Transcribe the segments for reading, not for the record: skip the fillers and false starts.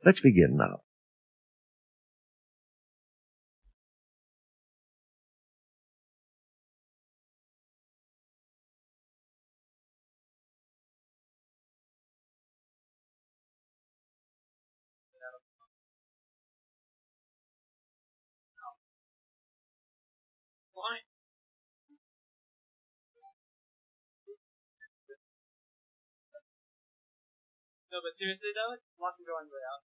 Let's begin now. Why? No, but seriously though, lock the door on the way out.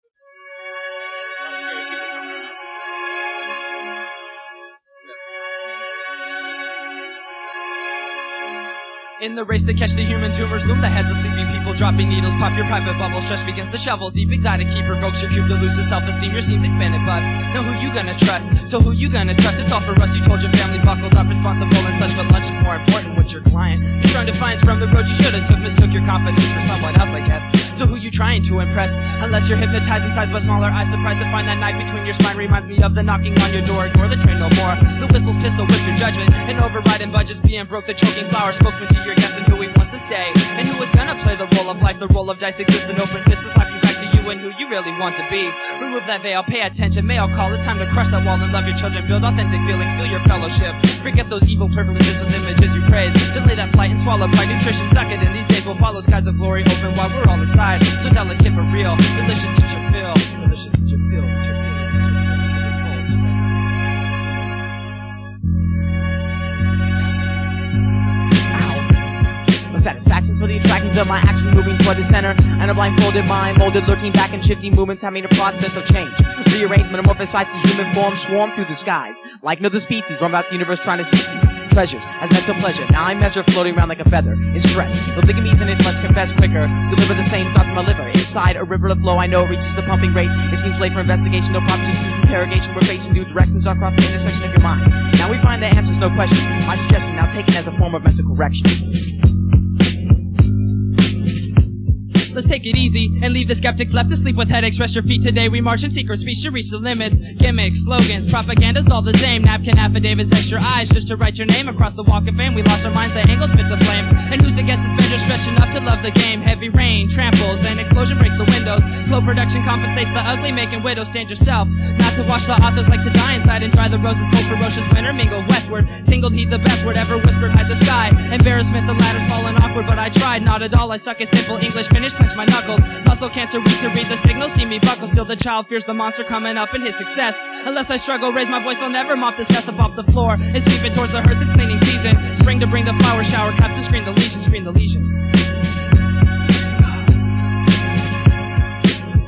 In the race to catch the human tumors loom the heads of sleeping people dropping needles. Pop your private bubble, stress begins to shovel deep. Anxiety keep provokes your cube to lose its self-esteem. Your scene's expanded buzz. Now who you gonna trust? So who you gonna trust? It's all for us. You told your family buckled up, responsible and such, but lunch is more important with your client. You're trying to find from the road you should've took. Mistook your confidence for someone else, I guess. So who you trying to impress? Unless you're hypnotized and sized by smaller eyes. Surprised to find that knife between your spine reminds me of the knocking on your door. Ignore the train no more. The whistle's pistol with your judgment. And overriding budgets being broke. The choking flower spokesman to your guessing who he wants to stay. And who is gonna play the role of life. The role of dice exists in open fists to slap you back to you and who you really want to be. Remove that veil, pay attention, mail call. It's time to crush that wall and love your children. Build authentic feelings, feel your fellowship. Forget those evil privileges with images you praise. Delay that flight and swallow pride. Nutrition, suck it in. These days we'll follow skies of glory open while we're all inside. So delicate for real. Delicious, eat your fill. Delicious, eat your fill. Eat your fill. Satisfaction for the attractions of my action moving toward the center, and a blindfolded mind molded lurking back in shifting movements having a process of change. Rearrange metamorphosized to human form swarm through the skies like no other species roam out the universe trying to seek these treasures as mental pleasure. Now I measure floating around like a feather in stress. Don't think of me infinite, let's confess quicker. Deliver the same thoughts in my liver. Inside a river of flow I know reaches the pumping rate. It seems late for investigation, no problem, just interrogation. We're facing new directions across the intersection of your mind. Now we find the answers, no question. My suggestion now taken as a form of mental correction. Let's take it easy and leave the skeptics left to sleep with headaches. Rest your feet today. We march in secret speech to reach the limits. Gimmicks, slogans, propaganda's all the same. Napkin affidavits, extra eyes just to write your name across the walk of fame. We lost our minds, the angles fit the flame. And who's against us? Bender stretched enough to love the game. Heavy rain tramples, an explosion breaks the windows. Slow production compensates the ugly, making widows. Stand yourself, not to watch the authors like to die inside and dry the roses. Cold ferocious winter mingled westward. Singled heat the best word ever whispered hide the sky. Embarrassment, the ladder's fallen awkward, but I tried. Not at all, I suck at simple English. Finished, clench my knuckles. Muscle cancer weak to read the signal. See me buckle. Still the child fears the monster coming up and his success. Unless I struggle, raise my voice, I'll never mop this mess up off the floor. And sweep it towards the hearth, it's cleaning season. Spring to bring the flower shower. Caps to screen the lesion. Screen the lesion.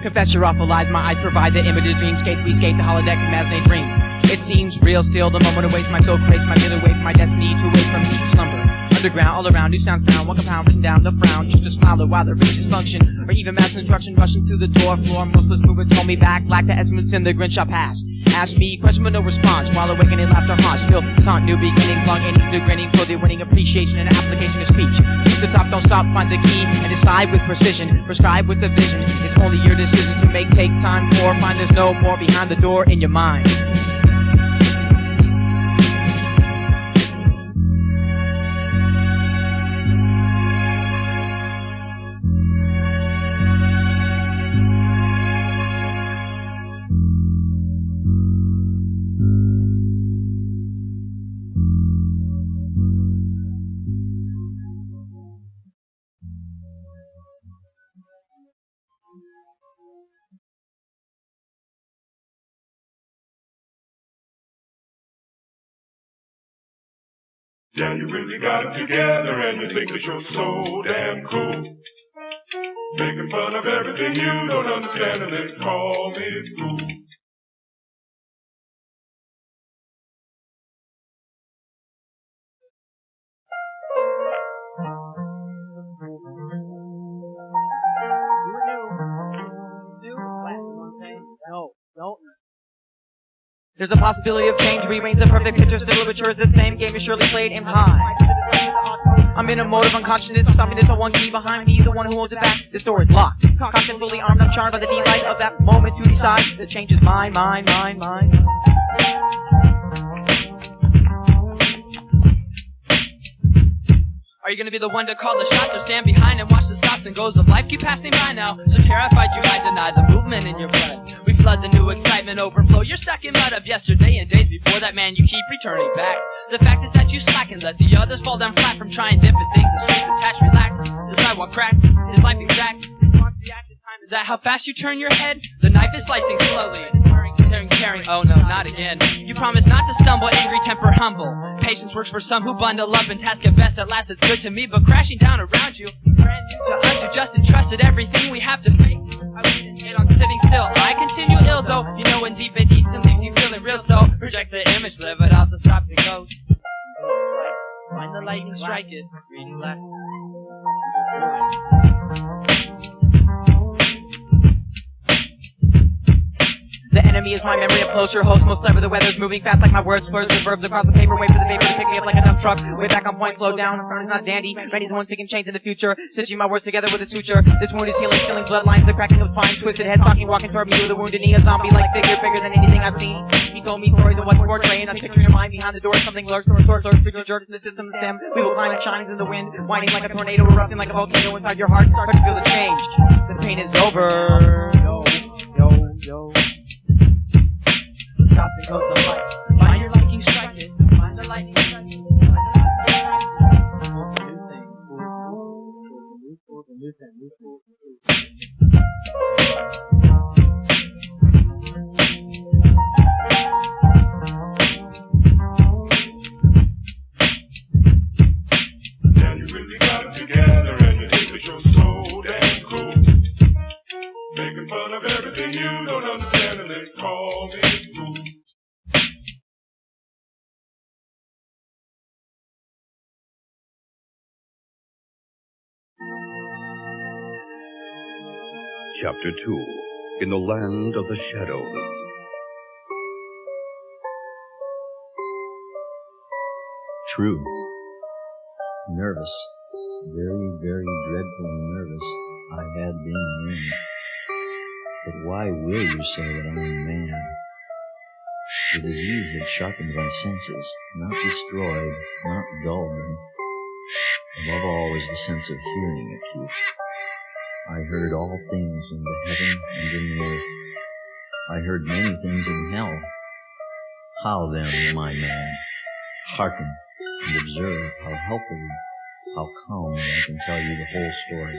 Confess your awful lies, my eyes provide the image of dreamscape. We skate the holodeck of imaginary dreams. It seems real still, the moment awaits my soul craves my will away from my destiny to awake from deep slumber. Underground, all around, new sounds found, one compound written down, the frown, just a smile while the reaches function, or even mass instruction rushing through the door, floor, merciless movements hold me back, like the estimates in the grin shall pass. Ask me, question but no response, while awakening laughter haunts, still can't new beginning, flung and the grinning for the winning appreciation and application of speech. Reach the top, don't stop, find the key, and decide with precision, prescribe with the vision, it's only your decision to make, take time for, find there's no more behind the door in your mind. Yeah, you really got it together and you think that you're so damn cool. Making fun of everything you don't understand and then call me a fool. No, don't. There's a possibility of change, rearrange the perfect picture, still immature, the same game is surely played in high. I'm in a mode of unconsciousness, stopping this on one key behind me, the one who holds it back, the door is locked. Constant, fully armed, I'm charmed by the delight of that moment to decide, the change is mine. Are you gonna be the one to call the shots, or stand behind and watch the stops and goes of life keep passing by now? So terrified you might deny the movement in your blood. We flood the new excitement overflow. You're stuck in mud of yesterday and days before that, man, you keep returning back. The fact is that you slack and let the others fall down flat from trying different things. The streets attached, relax. The sidewalk cracks. Is life exact? Is that how fast you turn your head? The knife is slicing slowly. Caring, oh no, not again. You promise not to stumble, angry, temper, humble. Patience works for some who bundle up and task at best. At last it's good to me, but crashing down around you, brand new to us who just entrusted everything we have to fake. I wouldn't hit on sitting still. I continue ill though, you know when deep it eats and leaves you feeling real. So reject the image, live it out the stops and goes. Find the lightning, strike it. Reading left. The enemy is my memory of closer host, most clever. The weather's moving fast like my words slurs the verbs across the paper. Wait for the vapor to pick me up like a dump truck. Way back on point, slow down. Front is not dandy. Ready to one seeking change in the future. Stitching my words together with a suture. This wound is healing, killing bloodlines. The cracking of spine, twisted head, talking, walking toward me with a wounded knee. A zombie-like figure, bigger than anything I've seen. He told me stories of what's portraying. I'm picturing your mind behind the door. Something lurks, frequent jerks in the system stem. We will climb and shines in the wind, whining like a tornado, erupting like a volcano inside your heart. Start to feel the change. The pain is over. Yo. Stops and goes of life. Find your liking, strike it. Find the lightning, strike it. Now you really got it together and you think that you're so damn cool. Making fun of everything you don't understand and then call me a fool. Chapter 2, In the Land of the Shadows. True. Nervous. Very, very dreadfully nervous. I had been then. But why will you say that I'm mad? The disease had sharpened my senses, not destroyed, not dulled them. Above all was the sense of hearing acute. I heard all things in the heaven and in the earth. I heard many things in hell. How then am I mad? Hearken and observe how healthily, how calmly I can tell you the whole story.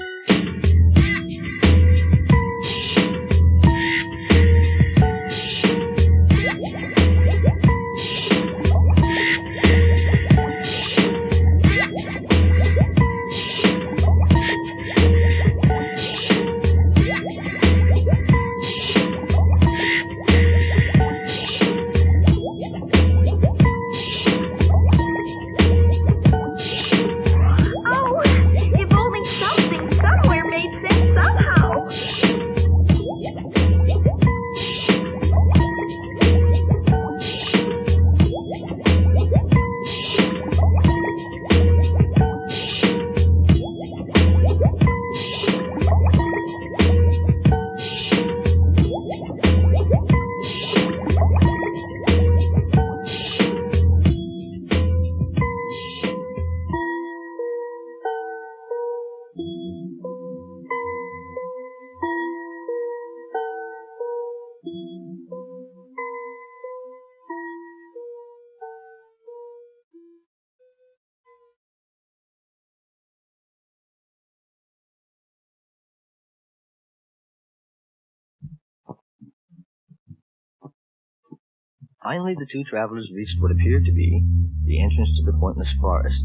Finally, the two travelers reached what appeared to be the entrance to the pointless forest.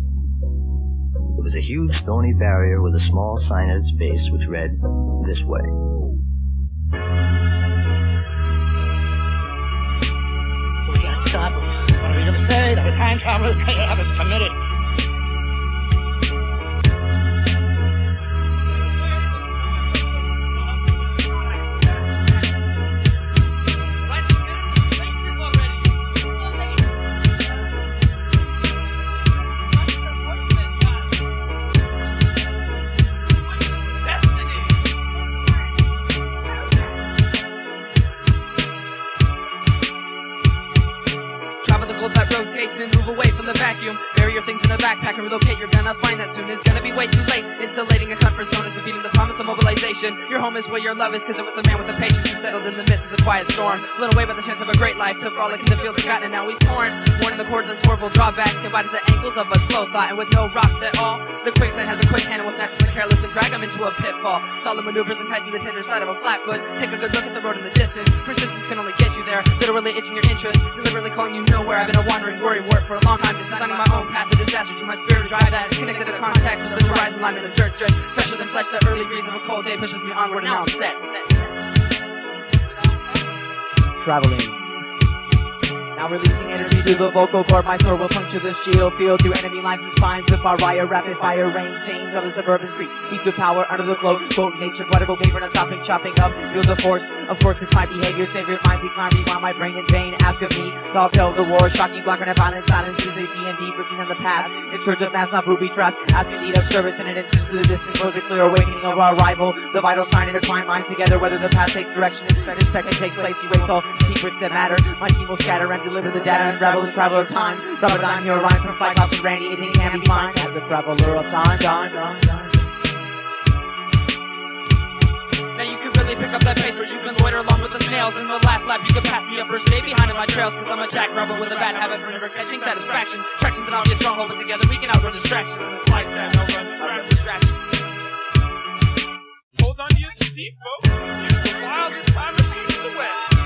It was a huge thorny barrier with a small sign at its base which read, "This way." We can't stop them. What are we going to say? That we're time travelers? They have us committed. That rotates and move away from the vacuum. Barrier things pack and relocate. You're gonna find that soon it's gonna be way too late. Insulating a comfort zone is defeating the promise of mobilization. Your home is where your love is, cause it was the man with the patience who settled in the midst of the quiet storm. Blown away by the chance of a great life, took all in the field forgotten, and now he's torn. Worn in the cords of swerve drawback, divided the ankles of a slow thought, and with no rocks at all. The quicksand has a quick hand and will snatch the careless and drag him into a pitfall. Solid maneuvers enticing the tender side of a flatfoot. Take a good look at the road in the distance. Persistence can only get you there. Literally itching your interest, deliberately calling you nowhere. I've been a wandering worry wart for a long time, designing my own path to disaster. To my spirit to drive that, connected to contact with the horizon line of the dirt stretch. Fresher than flesh, the early breeze of a cold day pushes me onward, and now I'm set. Traveling. Now releasing energy through the vocal cord, my throat will puncture the shield field through enemy lines and spines with our riot, rapid fire rain chains of the suburban street. Keep the power under the cloak, quote nature, political paper, not stopping, chopping up, feel the force. Of course, it's my behavior, favorite mind, decline, rewind my brain in vain. Ask of me, I'll tell the war, shocking, black and violent silences, they see and deep, routine on the path. In search of mass, not booby traps, asking need of service in an instant to the distance, was a clear awakening of our arrival. The vital sign intertwine minds together, whether the path takes direction, expecting takes place, erase all secrets that matter. My team will scatter and deliver the data, unravel the traveler of time. Rubber dime, your rhyme from Fly Cops and Randy, anything can be fine. As the traveler of time, Now you can really pick up that pace where you can loiter along with the snails. In the last lap you can pass me up or stay behind in my trails, cause I'm a jackrabbit with a bad habit for never catching satisfaction. Distractions that all get stronghold, but together we can outrun distractions. It's like that, outrun distractions. Hold on to your seat, folks. It's the wildest time of year in the West.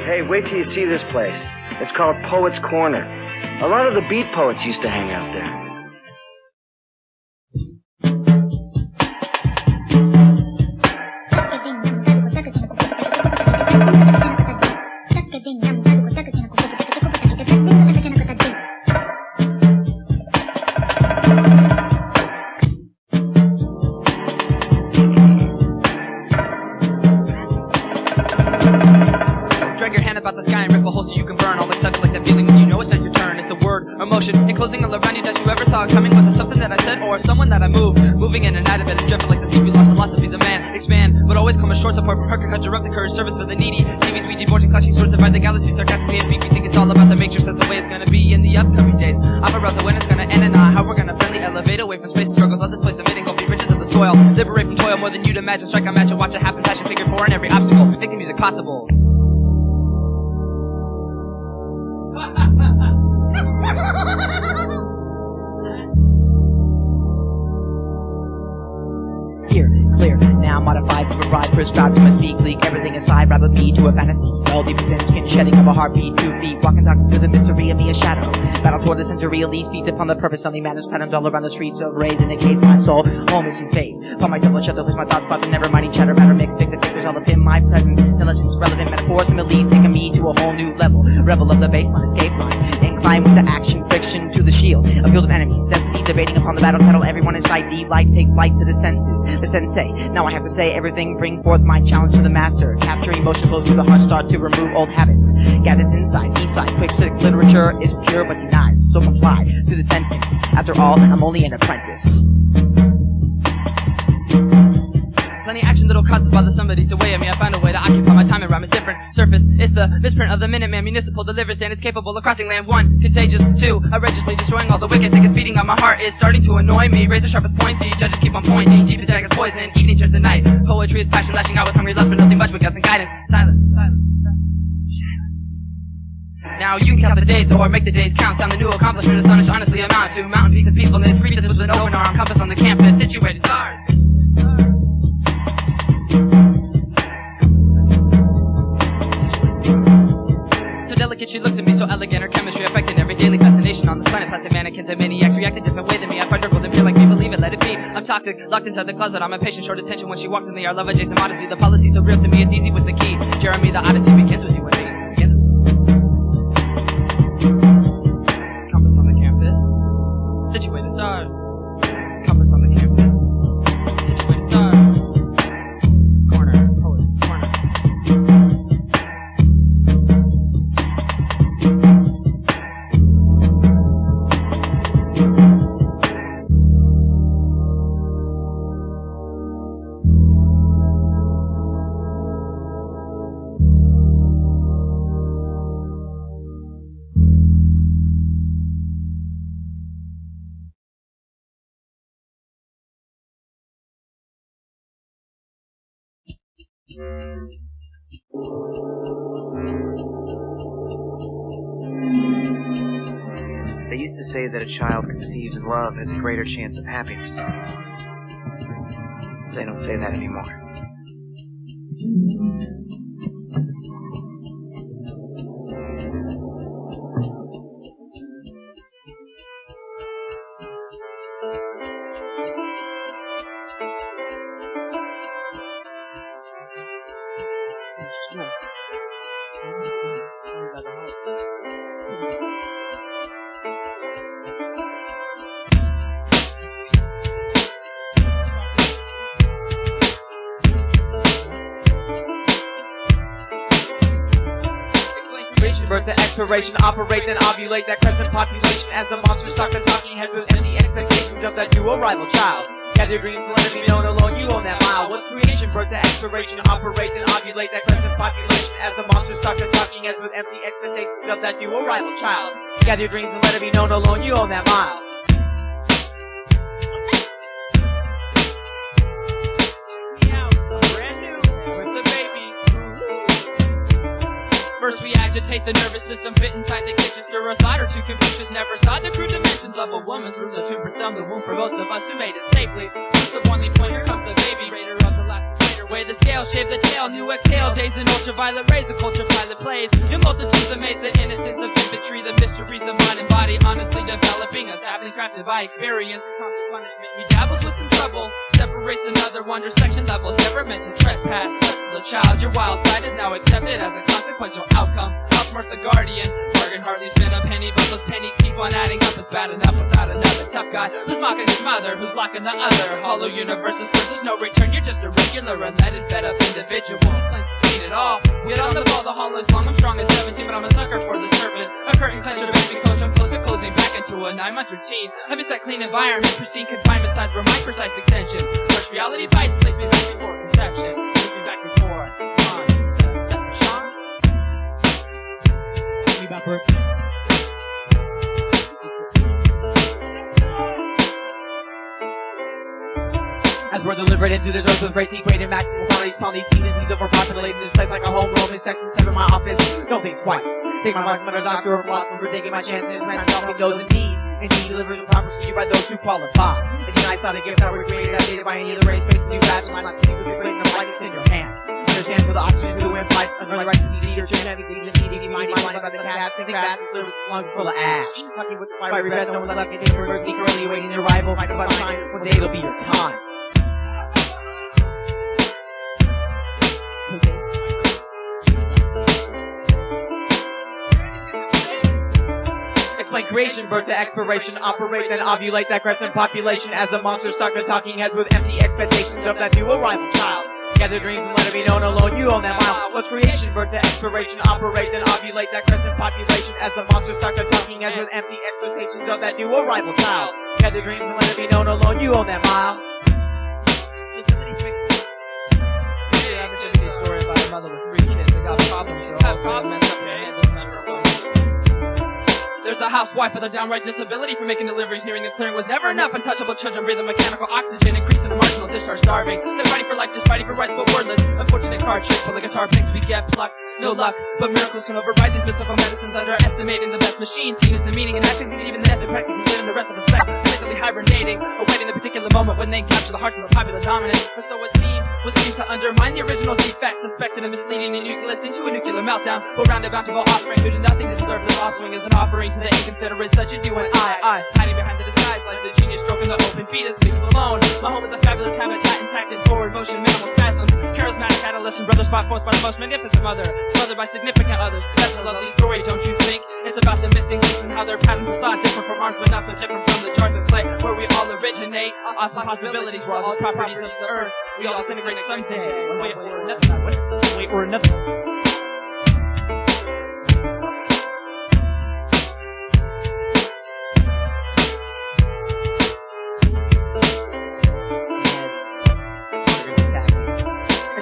Hey, wait till you see this place. It's called Poets Corner. A lot of the beat poets used to hang out there. About the sky and rip a hole so you can burn. All accept like that feeling when you know it's not your turn. It's a word, emotion, enclosing all around you that you ever saw coming. Was it something that I said or someone that I moved? Moving in and out of it is driven like the sea. We lost philosophy, the man expand, but always come a short support from her. Conjure up the courage, service for the needy. TVs, Ouija boards, and clashing swords divide the galaxy. Sarcastically and speak, we think it's all about the matrix. That's the way it's gonna be in the upcoming days. I'm aroused when it's gonna end and not how we're gonna friendly elevate away from space struggles. Let this place emitting go be riches of the soil. Liberate from toil more than you'd imagine. Strike a match and watch it happen. Passion figured for in every obstacle. Make the music possible. Here, clear, now modified, supervised, prescribed to my speak, leak everything aside, wrap a beat to a fantasy. Well deep within skin, shedding of a heartbeat, 2 feet, walking, talking through the mystery of me, a shadow. Battle toward the center, real these feats upon the purpose, only matters, patterns all around the streets of rage, indicate my soul, home missing face. Upon myself, I'll shut the my thought spots, and never minding chatter, matter mix, pick the figures all up in my presence. Intelligence, relevant metaphors, similes, taking me to a whole new level. Rebel of the baseline, escape line, incline with the action, friction to the shield. A field of enemies, densities, debating upon the battle title, everyone inside deep light, take flight to the senses. The sensei, now I have to say everything, bring forth my challenge to the master. Capture emotion flows through the heart, start to remove old habits. Gadgets inside, eastside, quick civic literature is pure but denied. So comply to the sentence. After all, I'm only an apprentice. Plenty action that'll cause bother somebody to weigh at me. I find a way to occupy my time and rhyme is different. Surface, it's the misprint of the Minuteman. Municipal delivers and it's capable of crossing land. 1, contagious. 2, outrageously destroying all the wicked thing it's feeding on my heart is starting to annoy me. Razor sharp as pointy, judges keep on pointing. Deep attack is poison, evening turns to night. Poetry is passion, lashing out with hungry lust, but nothing much but guts and guidance. Silence, silence. Now you can count the days or make the days count. Sound the new accomplishment, astonish honestly amount to mountain peace and peacefulness. Breathe with an open arm, compass on the campus, situated stars. So delicate she looks at me, so elegant, her chemistry affecting every daily fascination. imagination on this planet. Plastic mannequins and maniacs react a different way than me. I find her with them feel like me, believe it, let it be. I'm toxic, locked inside the closet. I'm impatient, short attention when she walks in the air. Love adjacent modesty. The policy's so real to me, it's easy with the key. Jeremy, the odyssey begins with you and me. Compass on the campus, situate the stars. Compass on the campus, situate the stars. Corner, poet, corner. They used to say that a child conceived in love has a greater chance of happiness. They don't say that anymore. Birth to expiration, operate then ovulate that crescent population as the monster stalk the talking head with empty expectations of that dual rival child. Gather your dreams, let it be known alone, you own that mile. What's creation? Birth to expiration, operate then ovulate that crescent population as the monster stalk the talking heads with empty expectations of that dual rival child. Gather your dreams and let it be known alone, you own that mile. First we agitate the nervous system, fit inside the kitchen, stir a thought or two. Confucius never saw the true dimensions of a woman's room. The tomb for some, the womb for most of us who made it safely. First the boiling point, here comes the baby. Raider of the last greater way the scale, shave the tail, new exhale. Days in ultraviolet rays, the culture pilot plays. In multitudes amaze the innocence of infantry, the mysteries of mind and body, honestly developing us, having crafted by experience. Punishment, he dabbles with some trouble, separates another wonder section levels, never meant to trespass. Bless the child, your wild side is now accepted as a consequential outcome. Outsmart the guardian, bargain hardly spent a penny, but those pennies keep on adding up. It's bad enough without another tough guy who's mocking his mother, who's locking the other. Hollow universes versus no return, you're just a regular, unleaded, fed up individual. Seen it all, get on the ball, the hollow is long, I'm strong at 17, but I'm a sucker for the service. A curtain clencher, a baby coach, I'm close to closing back into a 9-month routine. I miss that clean environment, pristine confinement signs for my precise extension. First reality bites, place me back before conception. Place me back before conception. Me backward. As we're delivered into this earth with great deep, great and maximum quantities, found these scenes, these overpopulated this place like a home roaming sex instead of my office. Don't think twice. Take my advice from a doctor or philosopher for taking my chances. Man, something goes indeed. Indeed, delivers a proper procedure by those who qualify. And then I thought a gift that were created, updated by any other race, based on new batch, I'm not sitting with your place, and like it's in your hands. Understand for the oxygen to the wind flights, under the right to see your chin, and the needy, mighty, mind about the cat, think fast, and service lungs full of ash. Fucking with the fiery breath, no one's left, and for a week early, waiting their arrival, fight about time, one day it'll be your time. Explain creation, birth to expiration, operate then ovulate that crescent population as the monsters stalk the talking heads with empty expectations of that dual rival child. Gather dreams and let it be known alone, you own that mile. What's creation, birth to expiration, operate then ovulate that crescent population as the monsters start the talking heads with empty expectations of that dual rival child. Gather dreams and let it be known alone, you own that mile. Story about a mother with 3 kids that got problems, so have problems, messed up their hand, doesn't matter what. There's a housewife with a downright disability for making deliveries, nearing the clearing was never enough. Untouchable children breathing mechanical oxygen, increasing the marginal discharge, starving. They're fighting for life, just fighting for rights, but wordless. Unfortunate card trick, full of guitar picks, we get plucked. no luck, but miracles can override these mystical medicines, underestimating the best machine, seen as the meaning and acting, even the net, practically clearing the rest of the spec, mentally hibernating, awaiting the particular moment when they capture the hearts of the popular dominant. For so it seems, was seen to undermine the original defects, suspected of misleading the nucleus into a nuclear meltdown, but roundabout to offspring who do nothing to deserve this offspring as an offering to the inconsiderate such as you and I, hiding behind the disguise like the genius stroking the open fetus, speaks alone. My home is a fabulous habitat, intact in forward motion, minimal spasms, charismatic adolescent brother spot forth by the most magnificent mother, smothered by significant others. That's a lovely story, don't you think? It's about the missing links and how their patterns of thought differ from ours, but not so different from the jars of clay where we all originate. Awesome possibilities, we're all properties of the earth. We all disintegrate someday, one way or another. One way or another.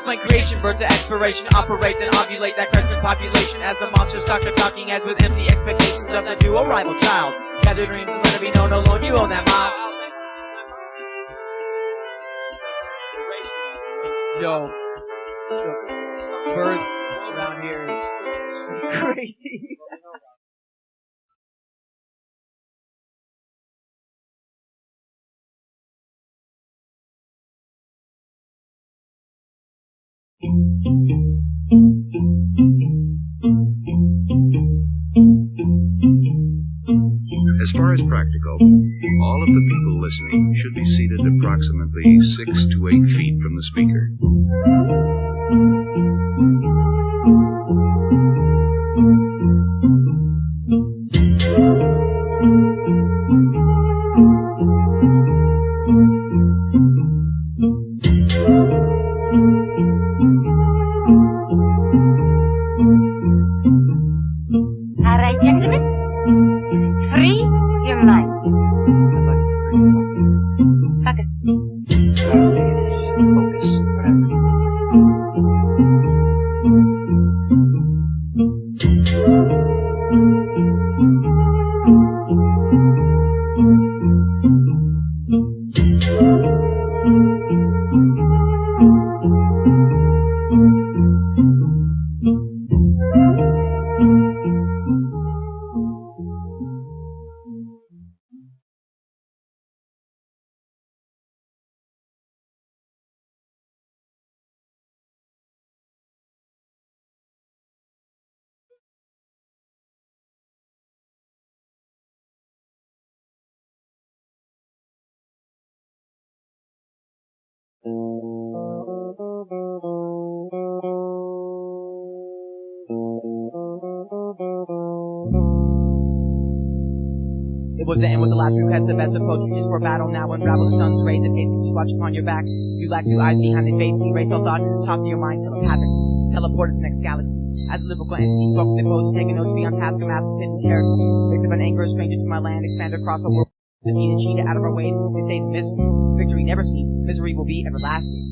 My creation, birth to expiration, operate then ovulate that crescent population as the monsters stalk the talking heads with empty expectations of the duo rival child. Gather dreams and let it be known alone, you own that mile. Yo, birth around here is crazy. As far as practical, all of the people listening should be seated approximately 6 to 8 feet from the speaker. All right, gentlemen. Free your mind. Fuck it. Focus. It was the end with the last group heads, the best approach. We just for battle now. Unravel the sun's rays and face you watch upon your back. You lack two eyes behind the face. Erase all thought to the top of your mind. Telepathic. Teleport to the next galaxy. As a lyrical entity, spoke with the code, taking notes, be on task, a master hidden character. Victim of an anger, a stranger to my land, expand across the world. Defeat and cheat out of our ways. They say the misery. Victory never seen. Misery will be everlasting.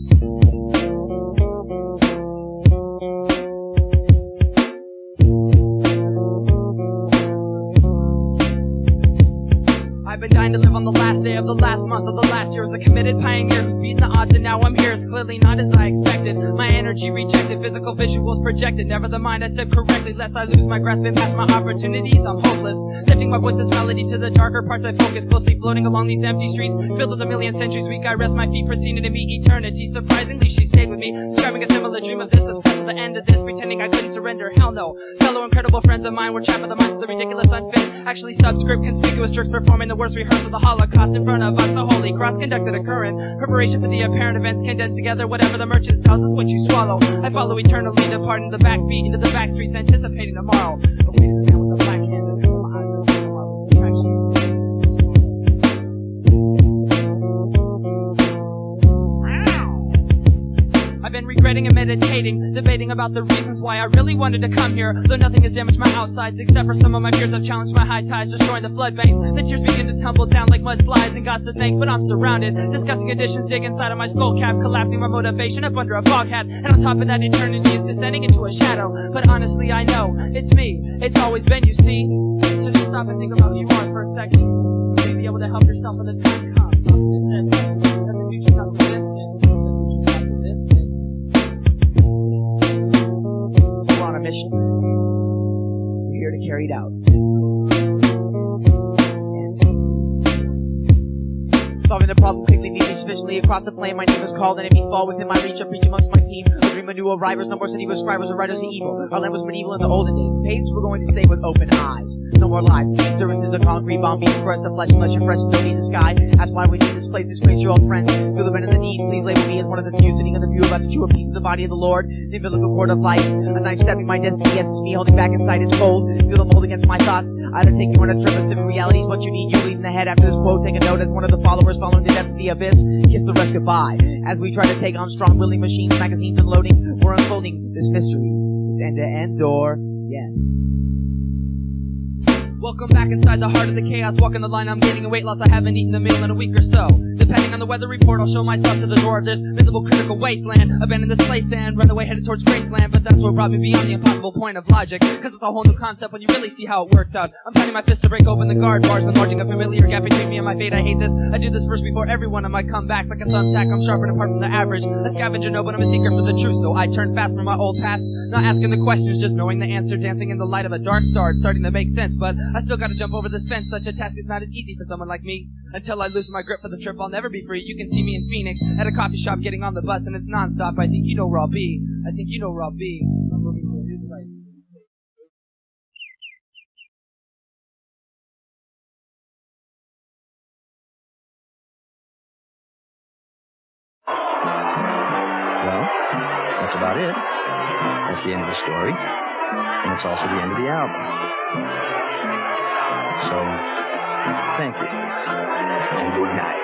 I've been dying to live on the last day of the last month of the last year as a committed pioneer who's beaten the odds, and now I'm here. It's clearly not as I expected. My energy rejected, physical visuals projected. Never the mind I step correctly, lest I lose my grasp and pass my opportunities. I'm hopeless, lifting my voice's melody to the darker parts. I focus closely, floating along these empty streets filled with a million centuries. Weak, I rest my feet, proceeding to meet eternity. Surprisingly, she stayed with me, describing a similar dream of this, obsessed with the end of this, pretending I couldn't surrender. Hell no. Fellow incredible friends of mine were trapped with the minds of the ridiculous, unfit. Actually, subscript, conspicuous jerks performing the worst rehearsal of the Holocaust in front of us. The Holy Cross conducted a current preparation for the apparent events condensed together. Whatever the merchant sells is what you swallow. I follow eternally, departing the backbeat into the back streets, anticipating tomorrow. Awaiting the man with the black hand and my eyes of tomorrow's attraction. I've been regretting and meditating, debating about the reasons why I really wanted to come here. Though nothing has damaged my outsides, except for some of my fears have challenged my high tides, destroying the flood banks. The tears begin to tumble down like mudslides, and God's to thank, but I'm surrounded. Disgusting conditions dig inside of my skull cap, collapsing my motivation up under a fog hat. And on top of that, eternity is descending into a shadow. But honestly, I know, it's me. It's always been, you see. So just stop and think about who you are for a second. Maybe be able to help yourself when the time comes. That the future's not the distance. On a mission carried out. Solving the problem quickly, leading sufficiently across the flame. My name is called, enemies fall within my reach. I preach amongst my team. A dream of new arrivals, no more city with scribers or writers of evil. Our land was medieval in the olden days. Pages were going to stay with open eyes. No more lies. Services of concrete bomb beats for us the flesh unless you're fresh and don't need the sky. That's why we need this place, your old friends. Feel the bend in the knees, please label me as one of the few sitting in the view about to chew a piece of the body of the Lord. The umbilical cord of life, a knife stabbing my destiny. Yes, it's me holding back inside, it's cold. Feel the mold against my thoughts. Either take you on a trip of civic reality is what you need. You lead in the head after this quote. Take a note as one of the followers following the depths of the abyss. Kiss the rest goodbye. As we try to take on strong willing machines, magazines unloading, we're unfolding this mystery. It's End To Endor. Yes. Welcome back inside the heart of the chaos. Walking the line, I'm gaining a weight loss. I haven't eaten a meal in a week or so. Depending on the weather report, I'll show myself to the door of this visible critical wasteland. Abandon this place and run away headed towards Graceland. But that's what brought me beyond the impossible point of logic. Cause it's a whole new concept when you really see how it works out. I'm pounding my fist to break open the guard bars, enlarging a familiar gap between me and my fate. I hate this. I do this first before everyone on my comeback. Like a thumbtack, I'm sharper and apart from the average. A scavenger, no, but I'm a seeker for the truth. So I turn fast from my old past. Not asking the questions, just knowing the answer. Dancing in the light of a dark star. It's starting to make sense, but I still gotta jump over this fence. Such a task is not as easy for someone like me. Until I lose my grip for the trip, I'll never be free. You can see me in Phoenix at a coffee shop getting on the bus, and it's non-stop. I think you know where I'll be. I think you know where I'll be. I'm moving to a new place. Well, that's about it. That's the end of the story. And it's also the end of the album. So, thank you. And good night.